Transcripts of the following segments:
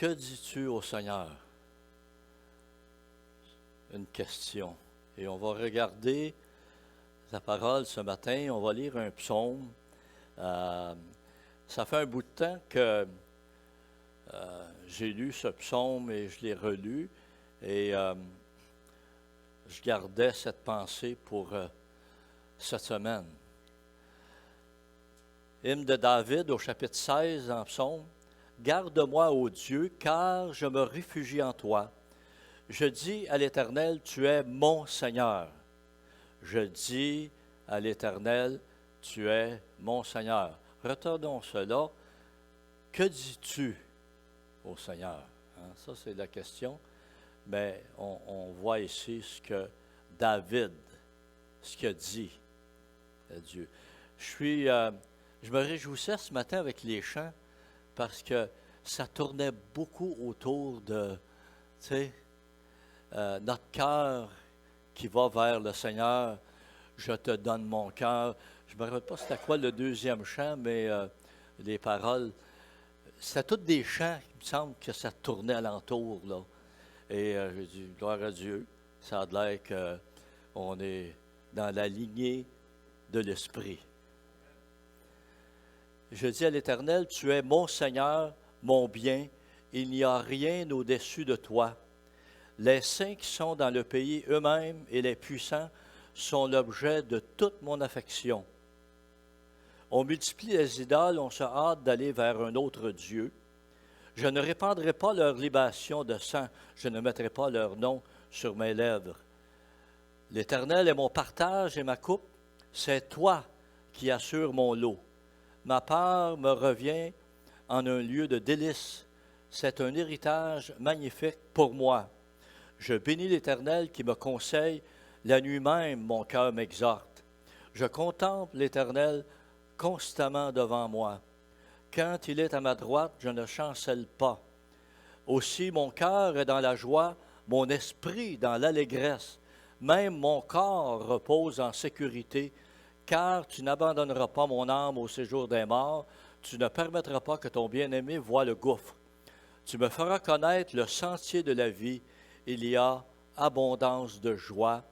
Que dis-tu au Seigneur? Une question. Et on va regarder la parole ce matin. On va lire un psaume. Ça fait un bout de temps que j'ai lu ce psaume et je l'ai relu. Et je gardais cette pensée pour cette semaine. Hymne de David au chapitre 16 en psaume. Garde-moi, ô Dieu, car je me réfugie en toi. Je dis à l'Éternel, tu es mon Seigneur. Je dis à l'Éternel, tu es mon Seigneur. Retardons cela. Que dis-tu au Seigneur? Ça, c'est la question. Mais on voit ici ce que David, ce qu'il dit à Dieu. Je me réjouissais ce matin avec les chants parce que ça tournait beaucoup autour de, tu sais, notre cœur qui va vers le Seigneur. Je te donne mon cœur. Je ne me rappelle pas c'était quoi le deuxième chant, mais les paroles, c'était tous des chants, il me semble que ça tournait alentour, là. Et j'ai dit, gloire à Dieu, ça a l'air qu'on est dans la lignée de l'Esprit. Je dis à l'Éternel, tu es mon Seigneur, mon bien, il n'y a rien au-dessus de toi. Les saints qui sont dans le pays eux-mêmes et les puissants sont l'objet de toute mon affection. On multiplie les idoles, on se hâte d'aller vers un autre Dieu. Je ne répandrai pas leur libation de sang, je ne mettrai pas leur nom sur mes lèvres. L'Éternel est mon partage et ma coupe, c'est toi qui assures mon lot. Ma part me revient en un lieu de délices, c'est un héritage magnifique pour moi. Je bénis l'Éternel qui me conseille, la nuit même mon cœur m'exhorte. Je contemple l'Éternel constamment devant moi. Quand il est à ma droite, je ne chancelle pas. Aussi mon cœur est dans la joie, mon esprit dans l'allégresse. Même mon corps repose en sécurité, car tu n'abandonneras pas mon âme au séjour des morts, tu ne permettras pas que ton bien-aimé voie le gouffre. Tu me feras connaître le sentier de la vie, il y a abondance de joie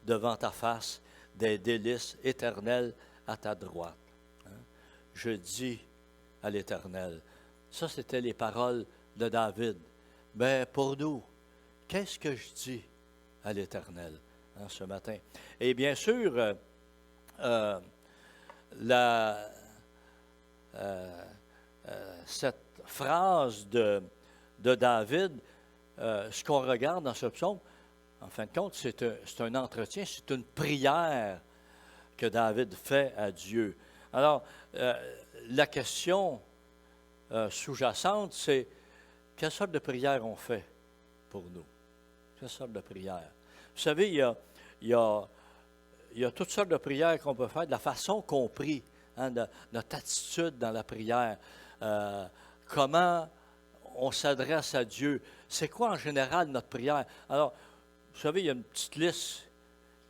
devant ta face, des délices éternelles à ta droite. Je dis à l'Éternel. Ça, c'était les paroles de David. Mais pour nous, qu'est-ce que je dis à l'Éternel ce matin? Et bien sûr, cette phrase de David, ce qu'on regarde dans ce psaume, en fin de compte, c'est un entretien, c'est une prière que David fait à Dieu. Alors, la question sous-jacente, c'est quelle sorte de prière on fait pour nous? Quelle sorte de prière? Vous savez, il y a toutes sortes de prières qu'on peut faire, de la façon qu'on prie, notre attitude dans la prière, comment on s'adresse à Dieu. C'est quoi en général notre prière? Alors, vous savez, il y a une petite liste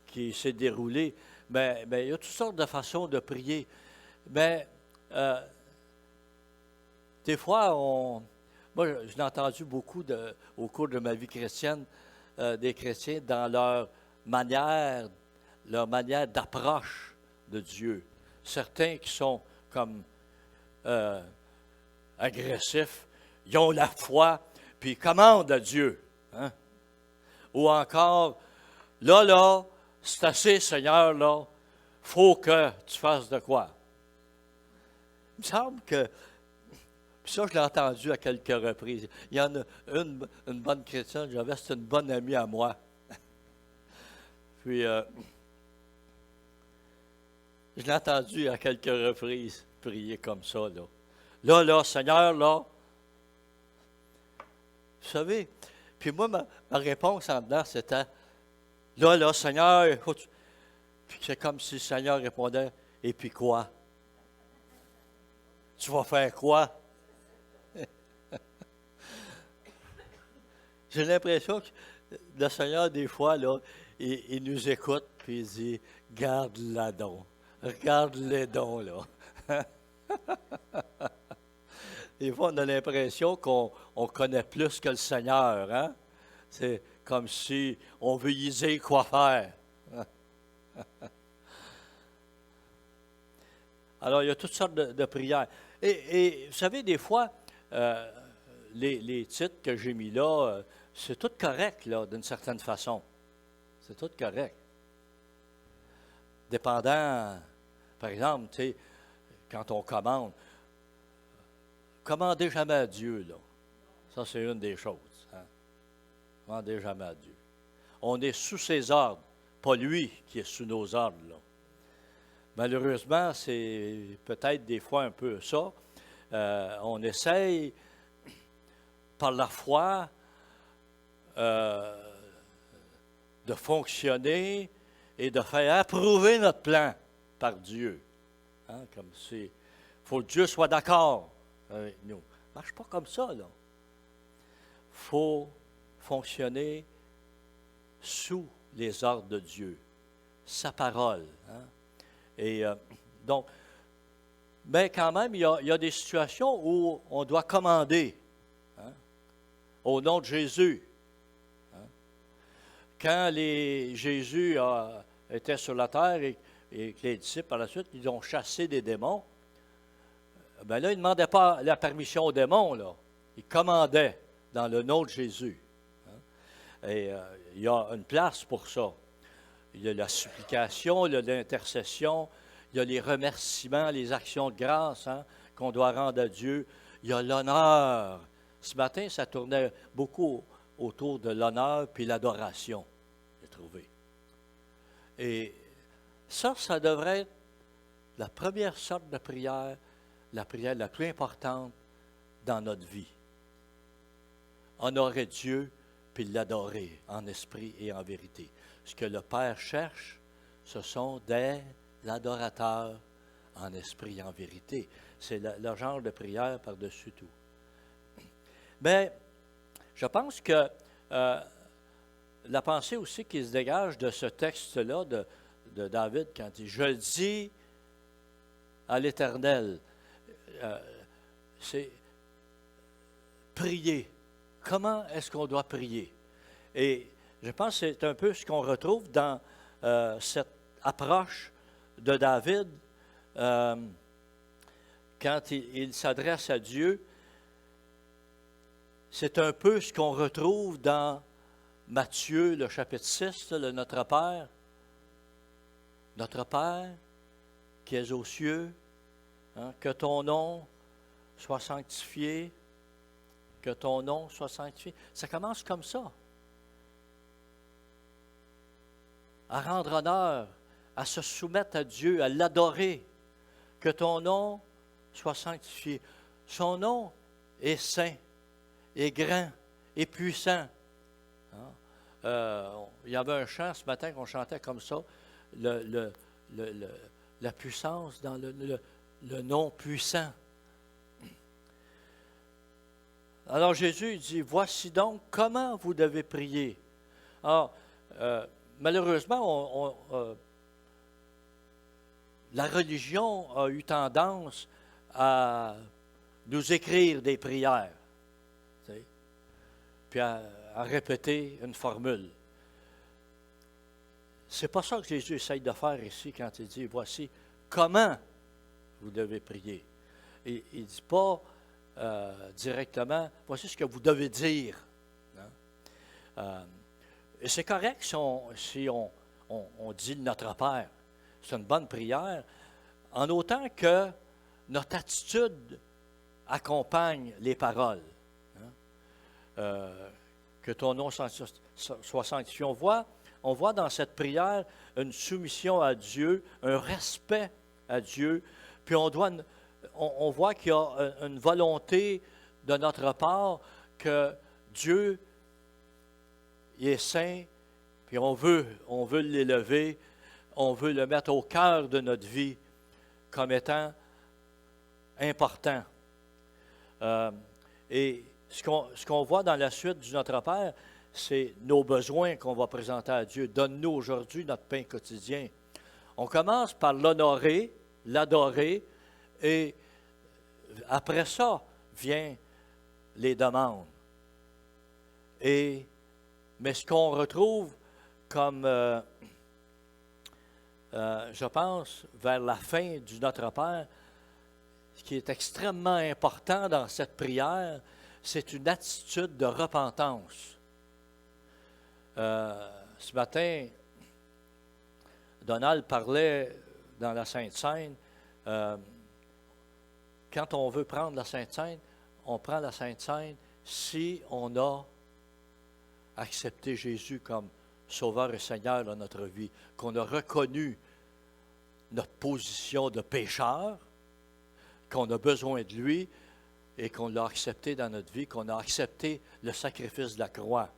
qui s'est déroulée, mais il y a toutes sortes de façons de prier. Mais des fois, moi, je l'ai entendu beaucoup au cours de ma vie chrétienne, des chrétiens dans leur manière d'approche de Dieu. Certains qui sont comme agressifs, ils ont la foi, puis ils commandent à Dieu. Hein? Ou encore, là, c'est assez, Seigneur, là, faut que tu fasses de quoi? Il me semble que, puis ça, je l'ai entendu à quelques reprises. Il y en a une bonne chrétienne, c'est une bonne amie à moi. Puis, je l'ai entendu à quelques reprises prier comme ça, là. Là, Seigneur, là. Vous savez, puis moi, ma réponse en dedans, c'était, là, Seigneur, puis c'est comme si le Seigneur répondait, et puis quoi? Tu vas faire quoi? J'ai l'impression que le Seigneur, des fois, là, il nous écoute, puis il dit, garde-la donc. Regarde-les donc, là. Des fois, on a l'impression qu'on connaît plus que le Seigneur, hein? C'est comme si on veut y dire quoi faire. Alors, il y a toutes sortes de prières. Et vous savez, des fois, les titres que j'ai mis là, c'est tout correct, là, d'une certaine façon. C'est tout correct. Dépendant, par exemple, tu sais, quand on commande, commandez jamais à Dieu, là. Ça, c'est une des choses. Hein? Commandez jamais à Dieu. On est sous ses ordres, pas lui qui est sous nos ordres, là. Malheureusement, c'est peut-être des fois un peu ça. On essaye, par la foi, de fonctionner et de faire approuver notre plan par Dieu. Hein, comme si il faut que Dieu soit d'accord avec nous. Ça ne marche pas comme ça, là. Il faut fonctionner sous les ordres de Dieu, sa parole. Hein. Et donc, mais quand même, il y a des situations où on doit commander, hein, au nom de Jésus. Hein. Quand Jésus était sur la terre et que les disciples, par la suite, ils ont chassé des démons, bien là, ils ne demandaient pas la permission aux démons, là. Ils commandaient dans le nom de Jésus. Hein. Et il y a une place pour ça. Il y a la supplication, il y a l'intercession, il y a les remerciements, les actions de grâce, hein, qu'on doit rendre à Dieu. Il y a l'honneur. Ce matin, ça tournait beaucoup autour de l'honneur puis l'adoration, j'ai trouvé. Et ça devrait être la première sorte de prière, la prière la plus importante dans notre vie. Honorer Dieu puis l'adorer en esprit et en vérité. Ce que le Père cherche, ce sont des adorateurs en esprit et en vérité. C'est le genre de prière par-dessus tout. Mais je pense que la pensée aussi qui se dégage de ce texte-là de David, quand il dit « Je dis à l'Éternel », c'est prier. Comment est-ce qu'on doit prier? Et je pense que c'est un peu ce qu'on retrouve dans cette approche de David quand il s'adresse à Dieu. C'est un peu ce qu'on retrouve dans Matthieu, le chapitre 6, le Notre Père. Notre Père, qui es aux cieux, hein, que ton nom soit sanctifié, que ton nom soit sanctifié. Ça commence comme ça. À rendre honneur, à se soumettre à Dieu, à l'adorer, que ton nom soit sanctifié. Son nom est saint, est grand, est puissant. Hein? Il y avait un chant ce matin qu'on chantait comme ça, la puissance dans le nom puissant. Alors Jésus dit, voici donc comment vous devez prier. Alors, malheureusement, la religion a eu tendance à nous écrire des prières, tu sais, puis à répéter une formule. C'est pas ça que Jésus essaye de faire ici quand il dit, voici comment vous devez prier. Il ne dit pas directement, voici ce que vous devez dire. Hein? Et c'est correct si on dit Notre Père. C'est une bonne prière, en autant que notre attitude accompagne les paroles. Hein? Que ton nom soit sanctifié. On voit dans cette prière une soumission à Dieu, un respect à Dieu, puis on voit qu'il y a une volonté de notre part que Dieu il est saint, puis on veut l'élever, on veut le mettre au cœur de notre vie comme étant important. Et ce qu'on voit dans la suite du Notre Père, c'est nos besoins qu'on va présenter à Dieu. Donne-nous aujourd'hui notre pain quotidien. On commence par l'honorer, l'adorer, et après ça vient les demandes. Mais ce qu'on retrouve comme, je pense, vers la fin du Notre Père, ce qui est extrêmement important dans cette prière, c'est une attitude de repentance. Ce matin, Donald parlait dans la Sainte Seine. Quand on veut prendre la Sainte Seine, on prend la Sainte Seine si on a accepté Jésus comme Sauveur et Seigneur dans notre vie, qu'on a reconnu notre position de pécheur, qu'on a besoin de lui et qu'on l'a accepté dans notre vie, qu'on a accepté le sacrifice de la croix.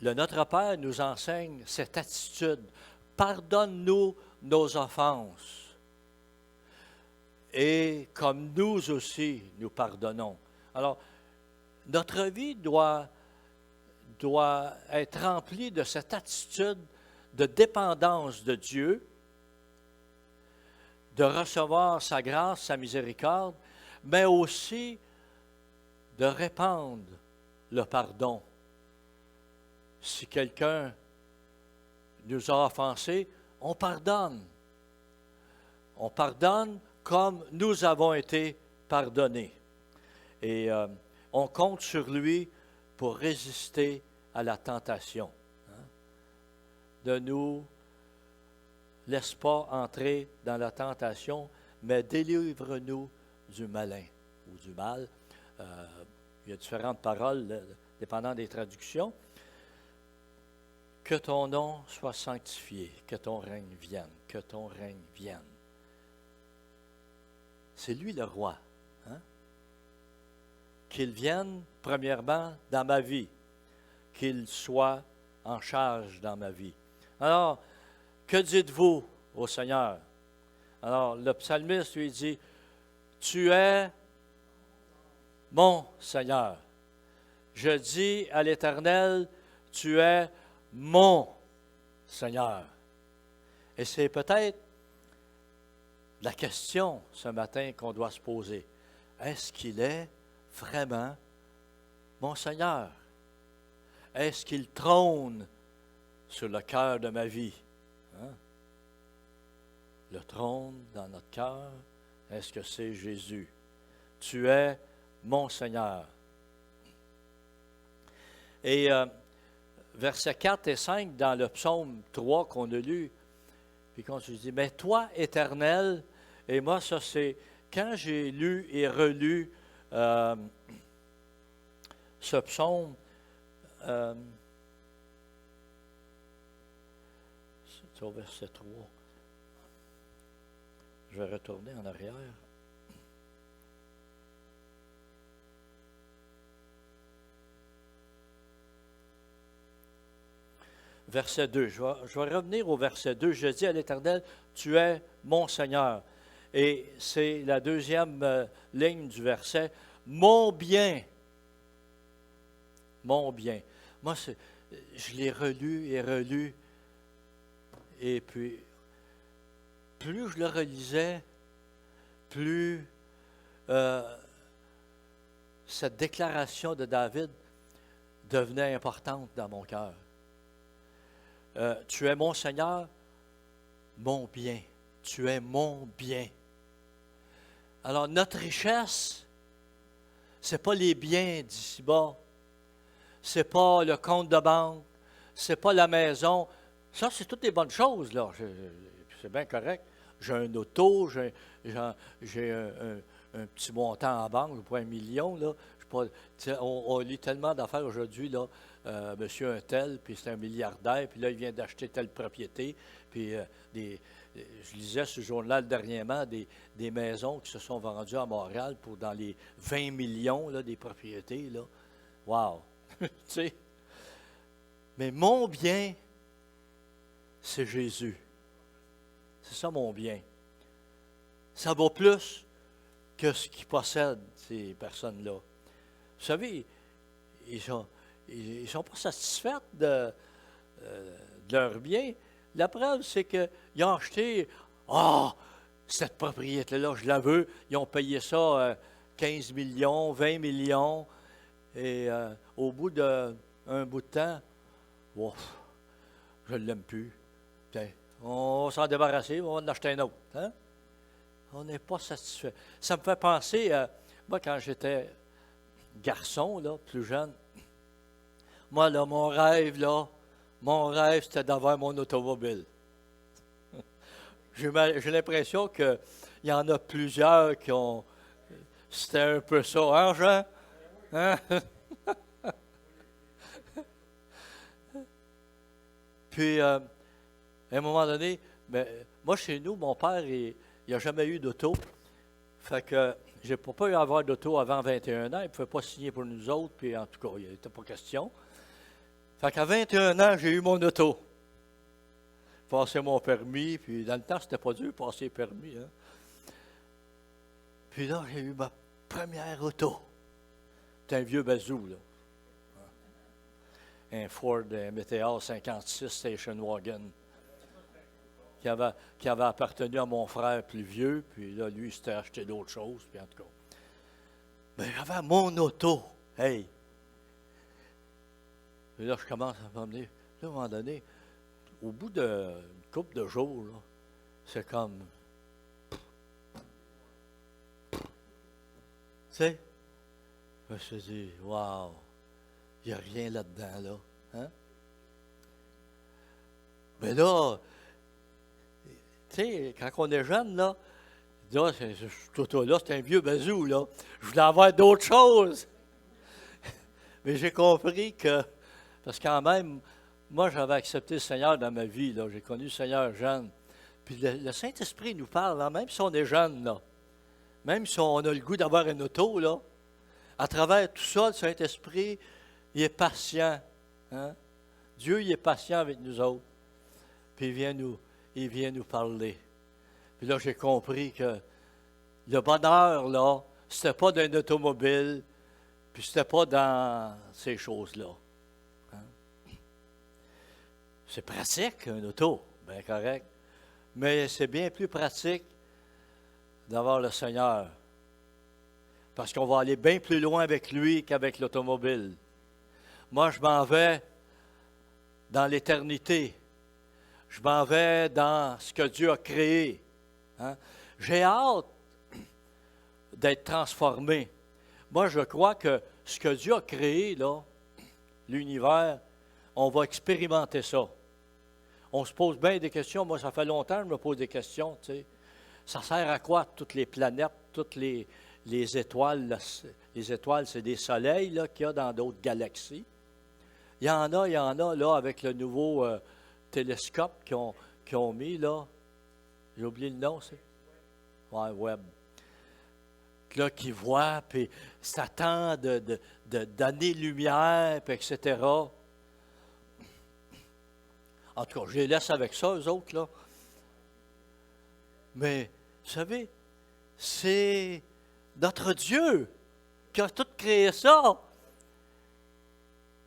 Le Notre Père nous enseigne cette attitude. Pardonne-nous nos offenses. Et comme nous aussi, nous pardonnons. Alors, notre vie doit être remplie de cette attitude de dépendance de Dieu, de recevoir sa grâce, sa miséricorde, mais aussi de répandre le pardon. Si quelqu'un nous a offensés, on pardonne. On pardonne comme nous avons été pardonnés. Et on compte sur lui pour résister à la tentation. Ne nous laisse pas entrer dans la tentation, mais délivre-nous du malin ou du mal. Il y a différentes paroles, dépendant des traductions. Que ton nom soit sanctifié, que ton règne vienne, que ton règne vienne. C'est lui le roi. Hein? Qu'il vienne, premièrement, dans ma vie. Qu'il soit en charge dans ma vie. Alors, que dites-vous au Seigneur? Alors, le psalmiste lui dit, tu es mon Seigneur. Je dis à l'Éternel, tu es mon Seigneur. Et c'est peut-être la question ce matin qu'on doit se poser. Est-ce qu'il est vraiment mon Seigneur? Est-ce qu'il trône sur le cœur de ma vie? Hein? Le trône dans notre cœur, est-ce que c'est Jésus? Tu es mon Seigneur. Et versets 4 et 5 dans le psaume 3 qu'on a lu, puis quand tu dis, mais toi, Éternel, et moi, ça c'est, quand j'ai lu et relu ce psaume, c'est au verset 3. Je vais retourner en arrière. Verset 2. Je vais revenir au verset 2. Je dis à l'Éternel, tu es mon Seigneur. Et c'est la deuxième ligne du verset. Mon bien. Mon bien. Moi, je l'ai relu et relu. Et puis, plus je le relisais, plus cette déclaration de David devenait importante dans mon cœur. Tu es mon Seigneur, mon bien. Tu es mon bien. Alors, notre richesse, ce n'est pas les biens d'ici-bas. Ce n'est pas le compte de banque. Ce n'est pas la maison. Ça, c'est toutes les bonnes choses, là. C'est bien correct. J'ai un auto, j'ai un petit montant en banque, pas 1 million, là. On lit tellement d'affaires aujourd'hui, là. Monsieur un tel, puis c'est un milliardaire, puis là, il vient d'acheter telle propriété, puis je lisais ce journal dernièrement des maisons qui se sont vendues à Montréal pour dans les 20 millions, là, des propriétés, là. Wow! Tu sais? Mais mon bien, c'est Jésus. C'est ça mon bien. Ça vaut plus que ce qu'ils possèdent, ces personnes-là. Vous savez, ils sont pas satisfaits de leur bien. La preuve, c'est qu'ils ont acheté, cette propriété-là, je la veux. Ils ont payé ça 15 millions, 20 millions, et au bout d'un bout de temps, ouf, je ne l'aime plus. Tiens, on va s'en débarrasser, on va en acheter un autre. Hein? On n'est pas satisfait. Ça me fait penser, moi, quand j'étais garçon, là, plus jeune, moi, là, mon rêve, c'était d'avoir mon automobile. J'ai l'impression qu'il y en a plusieurs qui ont... C'était un peu ça, hein, Jean? Hein? Puis, à un moment donné, moi, chez nous, mon père, il n'a jamais eu d'auto. Fait que je n'ai pas pu avoir d'auto avant 21 ans. Il ne pouvait pas signer pour nous autres, puis en tout cas, il n'était pas question. Fait qu'à 21 ans, j'ai eu mon auto. Passé mon permis, puis dans le temps, c'était pas dur de passer le permis. Hein. Puis là, j'ai eu ma première auto. C'était un vieux bazou, là. Un Ford Meteor 56 Station Wagon qui avait appartenu à mon frère plus vieux, puis là, lui, il s'était acheté d'autres choses, puis en tout cas. Mais j'avais mon auto. Hey! Et là, je commence à m'emmener. Là, à un moment donné, au bout d'une couple de jours, là, c'est comme... Tu sais? Je me suis dit, wow, il n'y a rien là-dedans, là. Hein? Mais là, tu sais, quand on est jeune, là, cet auto-là, c'est un vieux bazou, là. Je voulais avoir d'autres choses. Mais j'ai compris que, parce que quand même, moi, j'avais accepté le Seigneur dans ma vie, là. J'ai connu le Seigneur jeune. Puis le Saint-Esprit nous parle, là, même si on est jeune, là. Même si on a le goût d'avoir une auto, là. À travers tout ça, le Saint-Esprit, il est patient. Hein? Dieu, il est patient avec nous autres. Puis il vient nous parler. Puis là, j'ai compris que le bonheur, là, c'était pas d'un automobile, puis c'était pas dans ces choses-là. Hein? C'est pratique, un auto, bien correct. Mais c'est bien plus pratique d'avoir le Seigneur. Parce qu'on va aller bien plus loin avec lui qu'avec l'automobile. Moi, je m'en vais dans l'éternité. Je m'en vais dans ce que Dieu a créé. Hein? J'ai hâte d'être transformé. Moi, je crois que ce que Dieu a créé, là, l'univers, on va expérimenter ça. On se pose bien des questions. Moi, ça fait longtemps que je me pose des questions. Tu sais. Ça sert à quoi, toutes les planètes, toutes les étoiles? Là, les étoiles, c'est des soleils là, qu'il y a dans d'autres galaxies. Il y en a, là, avec le nouveau télescope qu'ils ont mis, là. J'ai oublié le nom, c'est? Ouais, Webb. Là, qui voient, puis s'attend d'années-lumière, puis etc. En tout cas, je les laisse avec ça, eux autres, là. Mais, vous savez, c'est notre Dieu qui a tout créé ça.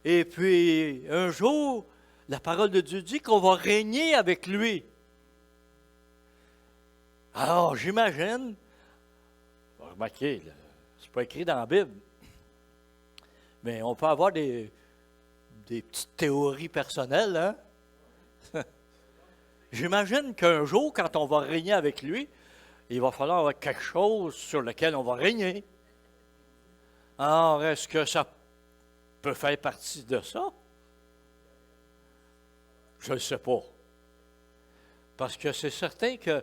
Et puis, un jour, la parole de Dieu dit qu'on va régner avec lui. Alors, j'imagine, remarquez, c'est pas écrit dans la Bible, mais on peut avoir des petites théories personnelles, hein? J'imagine qu'un jour, quand on va régner avec lui, il va falloir avoir quelque chose sur lequel on va régner. Alors, est-ce que ça peut faire partie de ça? Je ne sais pas. Parce que c'est certain que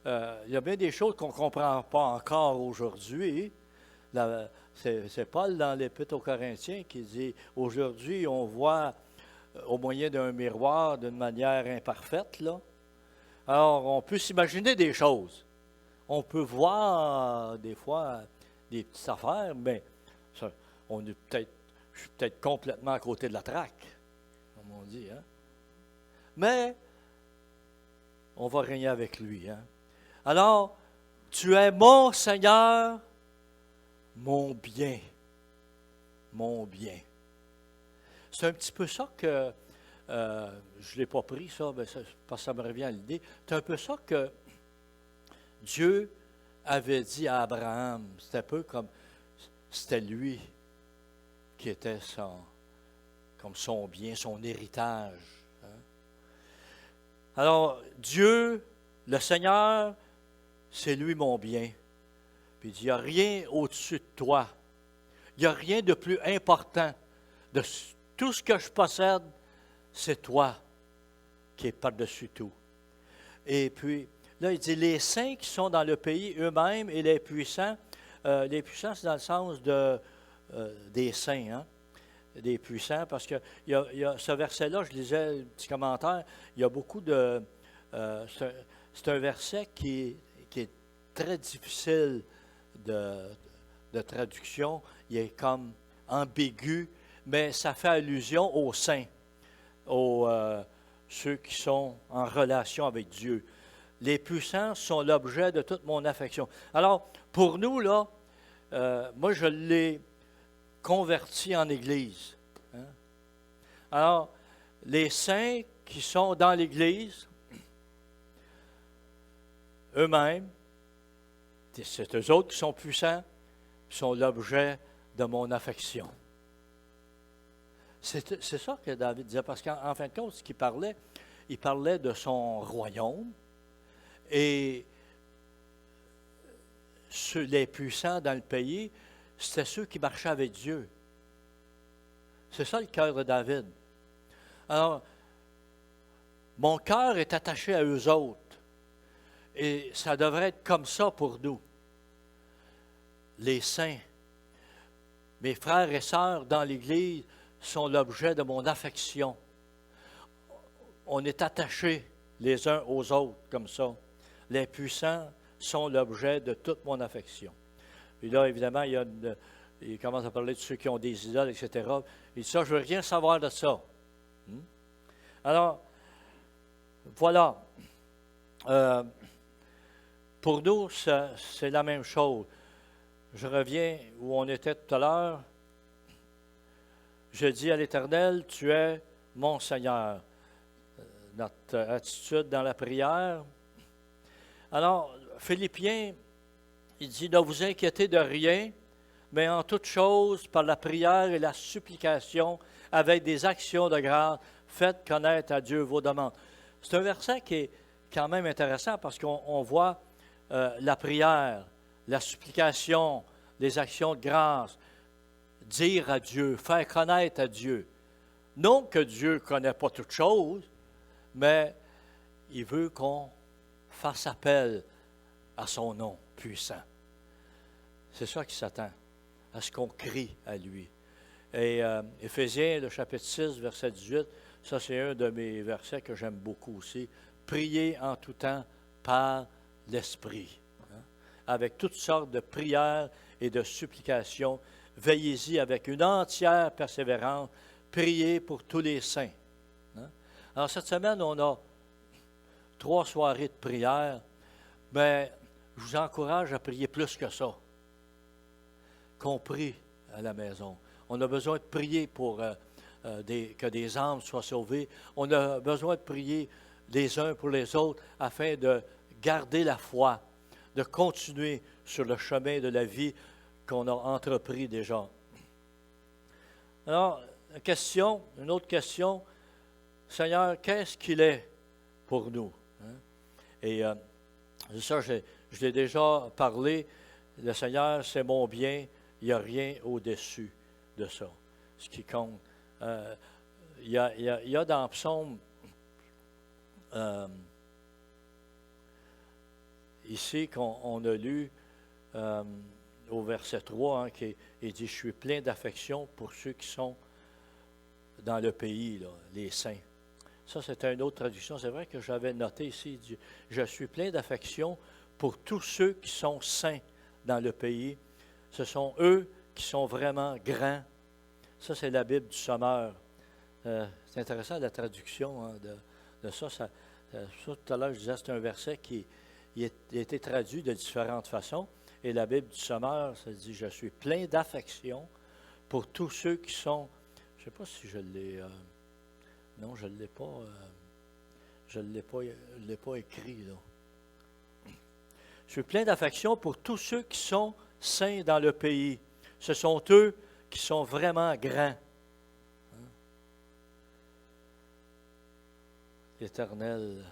il y a bien des choses qu'on ne comprend pas encore aujourd'hui. C'est Paul dans l'Épître aux Corinthiens qui dit « Aujourd'hui, on voit au moyen d'un miroir d'une manière imparfaite. » là. Alors, on peut s'imaginer des choses. On peut voir des fois des petites affaires, mais ça, je suis peut-être complètement à côté de la traque, comme on dit. Hein? Mais on va régner avec lui. Hein? Alors, tu es mon Seigneur, mon bien. Mon bien. C'est un petit peu ça que, je ne l'ai pas pris, ça, mais parce que ça me revient à l'idée. C'est un peu ça que Dieu avait dit à Abraham. C'est un peu comme, c'était lui qui était comme son bien, son héritage. Hein. Alors, Dieu, le Seigneur, c'est lui mon bien. Puis il dit, il n'y a rien au-dessus de toi. Il n'y a rien de plus important. De tout ce que je possède, c'est toi qui es par-dessus tout. Et puis, là, il dit, les saints qui sont dans le pays eux-mêmes et les puissants, c'est dans le sens des saints, hein? Des puissants, parce que il y a ce verset-là, je lisais un petit commentaire, il y a beaucoup de... c'est un verset qui est très difficile de traduction, il est comme ambigu, mais ça fait allusion aux saints, ceux qui sont en relation avec Dieu. Les puissants sont l'objet de toute mon affection. Alors, pour nous, là, moi, je l'ai converti en Église. Hein? Alors, les saints qui sont dans l'Église, eux-mêmes, c'est eux autres qui sont puissants, sont l'objet de mon affection. C'est ça que David disait, parce qu'en fin de compte, ce qu'il parlait, il parlait de son royaume, et les puissants dans le pays, c'était ceux qui marchaient avec Dieu. C'est ça le cœur de David. Alors, mon cœur est attaché à eux autres. Et ça devrait être comme ça pour nous. Les saints, mes frères et sœurs dans l'Église sont l'objet de mon affection. On est attachés les uns aux autres comme ça. Les puissants sont l'objet de toute mon affection. Et là, évidemment, il commence à parler de ceux qui ont des idoles, etc. Il dit ça, je ne veux rien savoir de ça. Alors, voilà. Pour nous, c'est la même chose. Je reviens où on était tout à l'heure. Je dis à l'Éternel, tu es mon Seigneur. Notre attitude dans la prière. Alors, Philippiens, il dit, ne vous inquiétez de rien, mais en toute chose, par la prière et la supplication, avec des actions de grâce, faites connaître à Dieu vos demandes. C'est un verset qui est quand même intéressant parce qu'on voit la prière, la supplication, les actions de grâce, dire à Dieu, faire connaître à Dieu. Non que Dieu ne connaît pas toutes choses, mais il veut qu'on fasse appel à son nom puissant. C'est ça qui s'attend, à ce qu'on crie à lui. Et Éphésiens, le chapitre 6, verset 18, ça c'est un de mes versets que j'aime beaucoup aussi. Priez en tout temps par l'Esprit, hein, avec toutes sortes de prières et de supplications. Veillez-y avec une entière persévérance. Priez pour tous les saints. Hein. Alors cette semaine, on a 3 soirées de prière, mais je vous encourage à prier plus que ça. Qu'on prie à la maison. On a besoin de prier pour que des âmes soient sauvées. On a besoin de prier les uns pour les autres afin de garder la foi, de continuer sur le chemin de la vie qu'on a entrepris déjà. Alors, une autre question. Seigneur, qu'est-ce qu'il est pour nous? Hein? Et ça, je l'ai déjà parlé. Le Seigneur, c'est mon bien. Il n'y a rien au-dessus de ça. Ce qui compte. Il y a dans Psaume, ici, qu'on a lu au verset 3, hein, qui dit « Je suis plein d'affection pour ceux qui sont dans le pays, là, les saints. » Ça, c'est une autre traduction. C'est vrai que j'avais noté ici, il dit « Je suis plein d'affection pour tous ceux qui sont saints dans le pays. » Ce sont eux qui sont vraiment grands. Ça, c'est la Bible du Sommeur. C'est intéressant la traduction hein, de ça. Ça. Tout à l'heure, je disais, c'est un verset qui a été traduit de différentes façons. Et la Bible du Sommeur, ça dit, je suis plein d'affection pour tous ceux qui sont... Je ne sais pas si je l'ai... non, je ne l'ai pas... je ne l'ai pas écrit, là. Je suis plein d'affection pour tous ceux qui sont saints dans le pays. Ce sont eux qui sont vraiment grands. L'Éternel.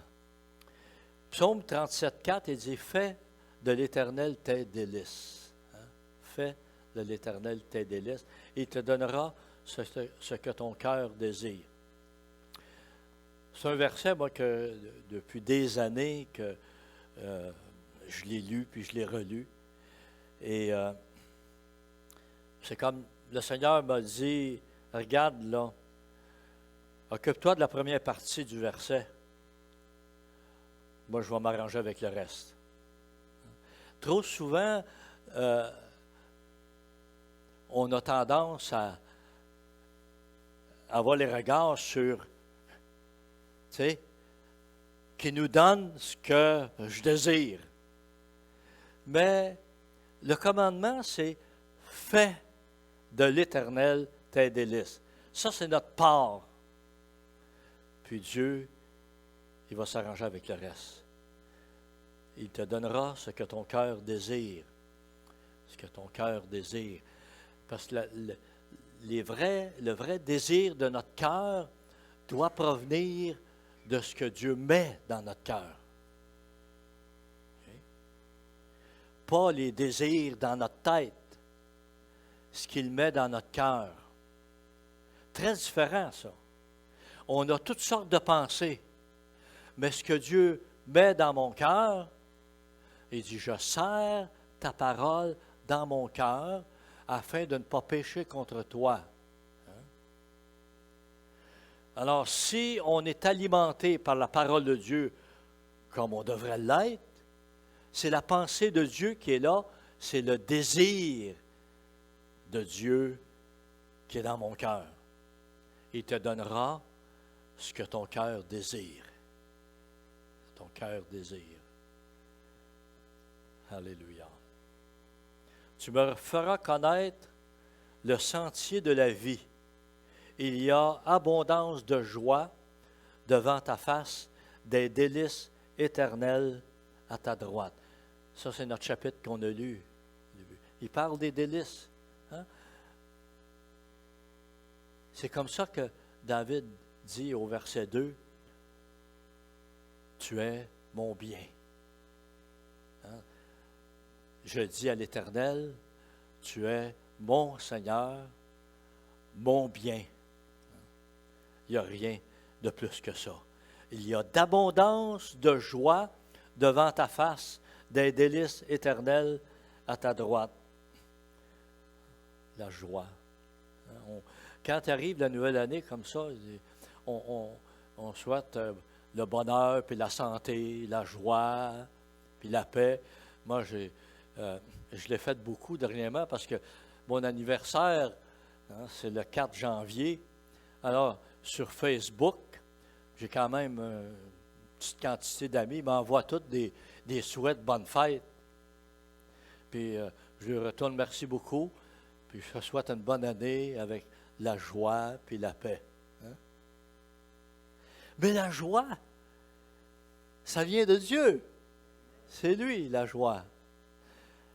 Psaume 37,4, il dit, fais de l'Éternel tes délices. Fais de l'Éternel tes délices. Et il te donnera ce que ton cœur désire. C'est un verset, moi, que depuis des années, que je l'ai lu, puis je l'ai relu. Et c'est comme le Seigneur m'a dit, regarde là, occupe-toi de la première partie du verset. Moi, je vais m'arranger avec le reste. Trop souvent, on a tendance à avoir les regards sur, tu sais, qui nous donne ce que je désire. Mais le commandement, c'est « fais de l'Éternel tes délices ». Ça, c'est notre part. Puis Dieu, il va s'arranger avec le reste. Il te donnera ce que ton cœur désire. Ce que ton cœur désire. Parce que le vrai désir de notre cœur doit provenir de ce que Dieu met dans notre cœur. Okay? Pas les désirs dans notre tête, ce qu'il met dans notre cœur. Très différent, ça. On a toutes sortes de pensées, mais ce que Dieu met dans mon cœur, il dit, je serre ta parole dans mon cœur afin de ne pas pécher contre toi. Alors, si on est alimenté par la parole de Dieu comme on devrait l'être, c'est la pensée de Dieu qui est là, c'est le désir de Dieu qui est dans mon cœur. Il te donnera ce que ton cœur désire. Ton cœur désire. Alléluia. Tu me feras connaître le sentier de la vie. Il y a abondance de joie devant ta face, des délices éternelles à ta droite. Ça, c'est notre chapitre qu'on a lu. Il parle des délices. Hein? C'est comme ça que David dit au verset 2, « Tu es mon bien. » Hein? Je dis à l'Éternel, « Tu es mon Seigneur, mon bien. » Il n'y a rien de plus que ça. Il y a d'abondance de joie devant ta face, des délices éternelles à ta droite. La joie. Quand arrive la nouvelle année comme ça, on souhaite le bonheur, puis la santé, la joie, puis la paix. Moi, je l'ai fait beaucoup dernièrement parce que mon anniversaire, c'est le 4 janvier. Alors, sur Facebook, j'ai quand même une petite quantité d'amis. Ils m'envoient tous des souhaits de bonne fête. Puis, je lui retourne merci beaucoup. Puis, je souhaite une bonne année avec la joie puis la paix. Hein? Mais la joie, ça vient de Dieu. C'est lui, la joie.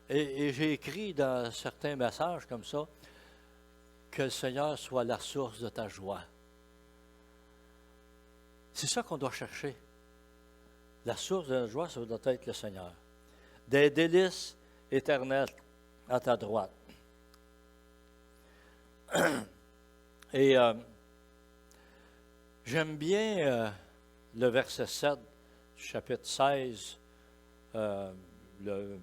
Et j'ai écrit dans certains messages comme ça, que le Seigneur soit la source de ta joie. C'est ça qu'on doit chercher. La source de la joie, ça doit être le Seigneur. Des délices éternelles à ta droite. Et j'aime bien le verset 7 du chapitre 16, le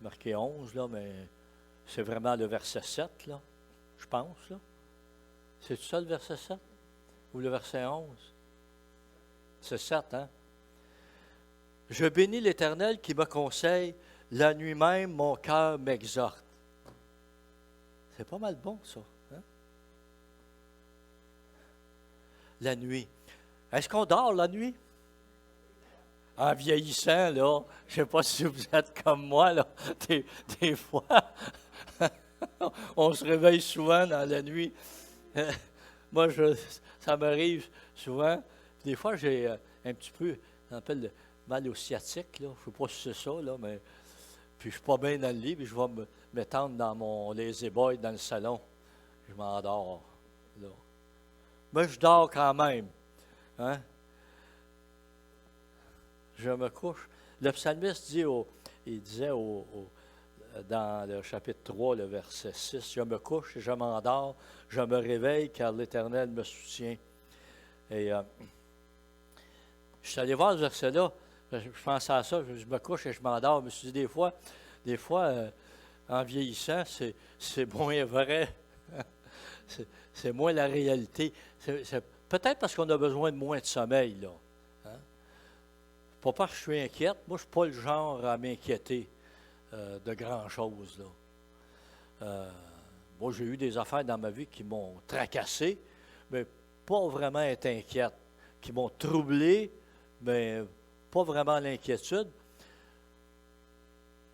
marqué 11, là, mais c'est vraiment le verset 7, là, je pense. Là. C'est ça le verset 7? Ou le verset 11? C'est 7, hein? Je bénis l'Éternel qui me conseille, la nuit même, mon cœur m'exhorte. C'est pas mal bon, ça. Hein? La nuit. Est-ce qu'on dort la nuit? En vieillissant, là, je ne sais pas si vous êtes comme moi, là, des fois, on se réveille souvent dans la nuit. Moi, ça m'arrive souvent. Des fois, j'ai un petit peu, on appelle le mal au sciatique, là. Je ne sais pas si c'est ça, là, mais Puis je suis pas bien dans le lit, puis je vais m'étendre dans mon lazy boy dans le salon. Je m'endors, là. Mais je dors quand même. Hein? Je me couche. Le psalmiste dit il disait dans le chapitre 3, le verset 6, « Je me couche et je m'endors, je me réveille car l'Éternel me soutient. » Et je suis allé voir ce verset-là, je pensais à ça, je me couche et je m'endors. Je me suis dit, des fois en vieillissant, c'est moins vrai. C'est moins la réalité. Peut-être parce qu'on a besoin de moins de sommeil, là. Hein? Pas parce que je suis inquiète. Moi, je ne suis pas le genre à m'inquiéter de grand-chose, là. Moi, j'ai eu des affaires dans ma vie qui m'ont tracassé, mais pas vraiment être inquiète. Qui m'ont troublé, mais pas vraiment l'inquiétude.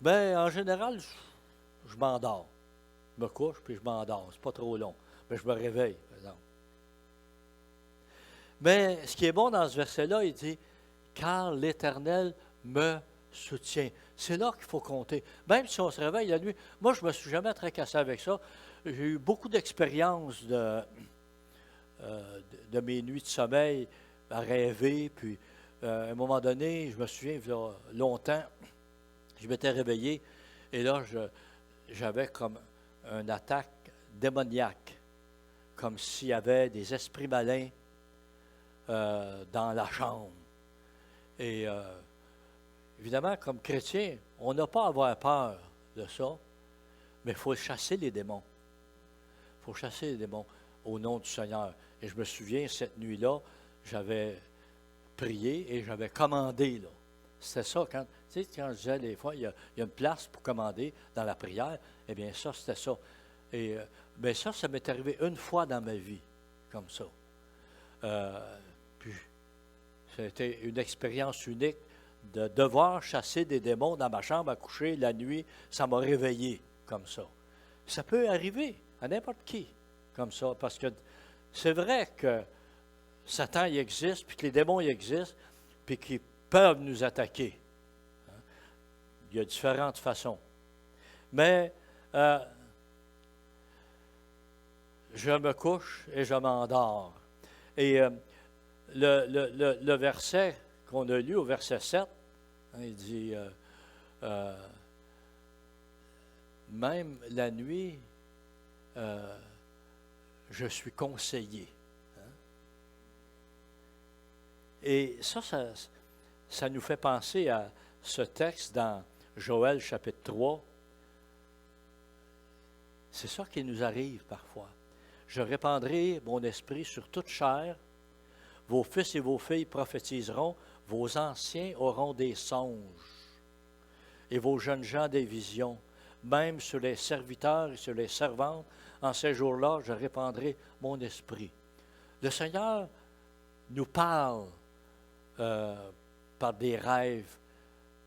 Mais en général, je m'endors. Je me couche, puis je m'endors. C'est pas trop long. Mais je me réveille, par exemple. Mais ce qui est bon dans ce verset-là, il dit « Car l'Éternel me soutient ». C'est là qu'il faut compter. Même si on se réveille la nuit. Moi, je ne me suis jamais tracassé avec ça. J'ai eu beaucoup d'expériences de mes nuits de sommeil à rêver. Puis, à un moment donné, je me souviens, il y a longtemps, je m'étais réveillé et là, j'avais comme une attaque démoniaque, comme s'il y avait des esprits malins dans la chambre. Et évidemment, comme chrétien, on n'a pas à avoir peur de ça, mais il faut chasser les démons. Il faut chasser les démons au nom du Seigneur. Et je me souviens, cette nuit-là, j'avais prié et j'avais commandé, là. C'était ça, quand je disais des fois, il y a une place pour commander dans la prière, eh bien ça, c'était ça. Et bien ça m'est arrivé une fois dans ma vie, comme ça. Puis, c'était une expérience unique de devoir chasser des démons dans ma chambre à coucher la nuit. Ça m'a réveillé, comme ça. Ça peut arriver à n'importe qui, comme ça, parce que c'est vrai que Satan, il existe, puis que les démons, ils existent, puis qu'ils peuvent nous attaquer. Il y a différentes façons. Mais je me couche et je m'endors. Et le verset qu'on a lu au verset 7, il dit même la nuit, je suis conseillé. Et ça nous fait penser à ce texte dans Joël chapitre 3. C'est ça qui nous arrive parfois. Je répandrai mon esprit sur toute chair. Vos fils et vos filles prophétiseront. Vos anciens auront des songes. Et vos jeunes gens des visions. Même sur les serviteurs et sur les servantes, en ces jours-là, je répandrai mon esprit. Le Seigneur nous parle par des rêves,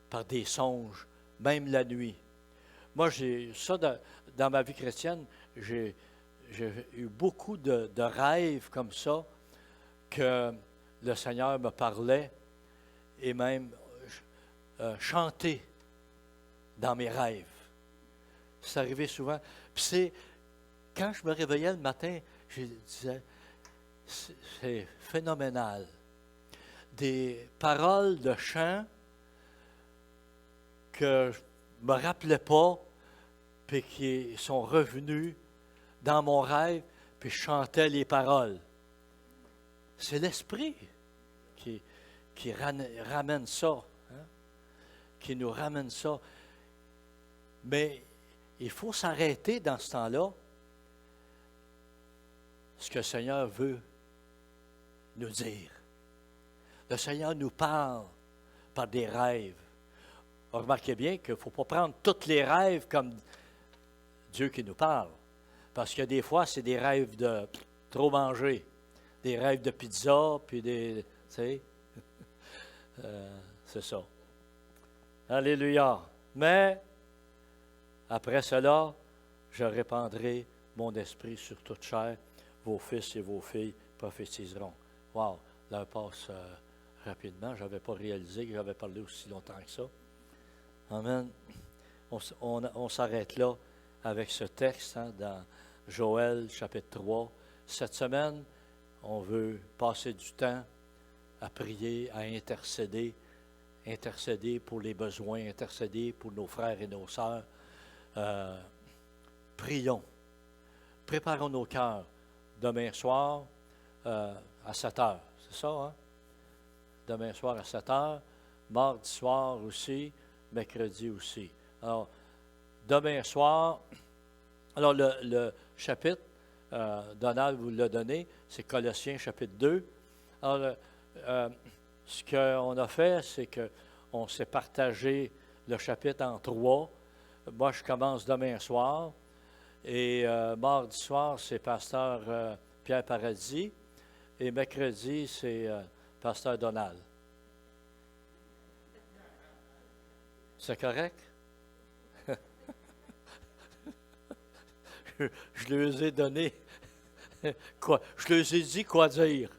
par des songes, même la nuit. Moi, j'ai ça dans ma vie chrétienne, j'ai eu beaucoup de rêves comme ça que le Seigneur me parlait et même chanter dans mes rêves. C'est arrivé souvent. Puis c'est, quand je me réveillais le matin, je disais, c'est phénoménal. Des paroles de chant que je ne me rappelais pas, puis qui sont revenues dans mon rêve, puis je chantais les paroles. C'est l'Esprit qui ramène ça, hein? Qui nous ramène ça. Mais il faut s'arrêter dans ce temps-là, ce que le Seigneur veut nous dire. Le Seigneur nous parle par des rêves. Remarquez bien qu'il ne faut pas prendre tous les rêves comme Dieu qui nous parle. Parce que des fois, c'est des rêves de trop manger, des rêves de pizza, puis des... Tu sais, c'est ça. Alléluia. Mais, après cela, je répandrai mon esprit sur toute chair. Vos fils et vos filles prophétiseront. Wow, l'heure passe rapidement. Je n'avais pas réalisé que j'avais parlé aussi longtemps que ça. Amen. on s'arrête là avec ce texte dans Joël chapitre 3. Cette semaine, on veut passer du temps à prier, à intercéder pour les besoins, intercéder pour nos frères et nos sœurs. Prions. Préparons nos cœurs demain soir à 7 heures. C'est ça, hein? Demain soir à 7 heures. Mardi soir aussi. Mercredi aussi. Alors, demain soir, alors le chapitre, Donald vous l'a donné, c'est Colossiens chapitre 2. Alors, ce qu'on a fait, c'est qu'on s'est partagé le chapitre en 3. Moi, je commence demain soir. Et mardi soir, c'est pasteur Pierre Paradis. Et mercredi, c'est pasteur Donald. C'est correct? je leur ai donné quoi? Je leur ai dit quoi dire.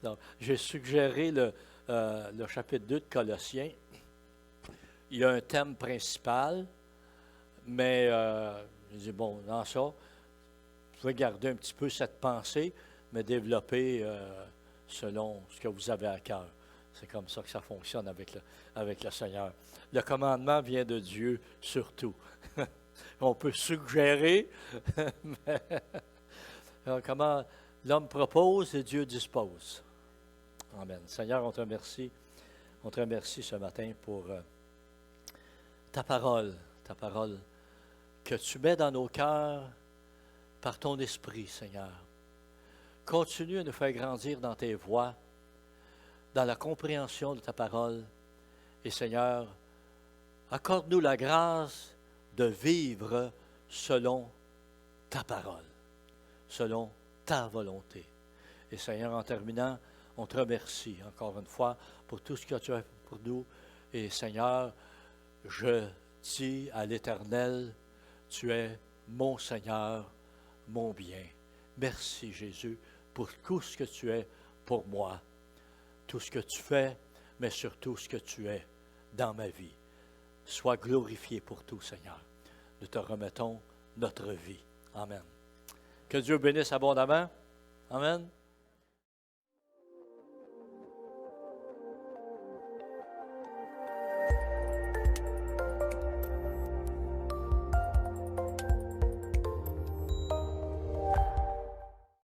Donc, j'ai suggéré le chapitre 2 de Colossiens. Il y a un thème principal, mais je dis, bon, dans ça, vous pouvez garder un petit peu cette pensée, mais développer selon ce que vous avez à cœur. C'est comme ça que ça fonctionne avec le Seigneur. Le commandement vient de Dieu surtout. On peut suggérer, mais comment l'homme propose et Dieu dispose. Amen. Seigneur, on te remercie. On te remercie ce matin pour ta parole que tu mets dans nos cœurs par ton esprit, Seigneur. Continue à nous faire grandir dans tes voies, dans la compréhension de ta parole. Et Seigneur, accorde-nous la grâce de vivre selon ta parole, selon ta volonté. Et Seigneur, en terminant, on te remercie encore une fois pour tout ce que tu as fait pour nous. Et Seigneur, je dis à l'Éternel, tu es mon Seigneur, mon bien. Merci Jésus pour tout ce que tu es pour moi, tout ce que tu fais, mais surtout ce que tu es dans ma vie. Sois glorifié pour tout, Seigneur. Nous te remettons notre vie. Amen. Que Dieu bénisse abondamment. Amen.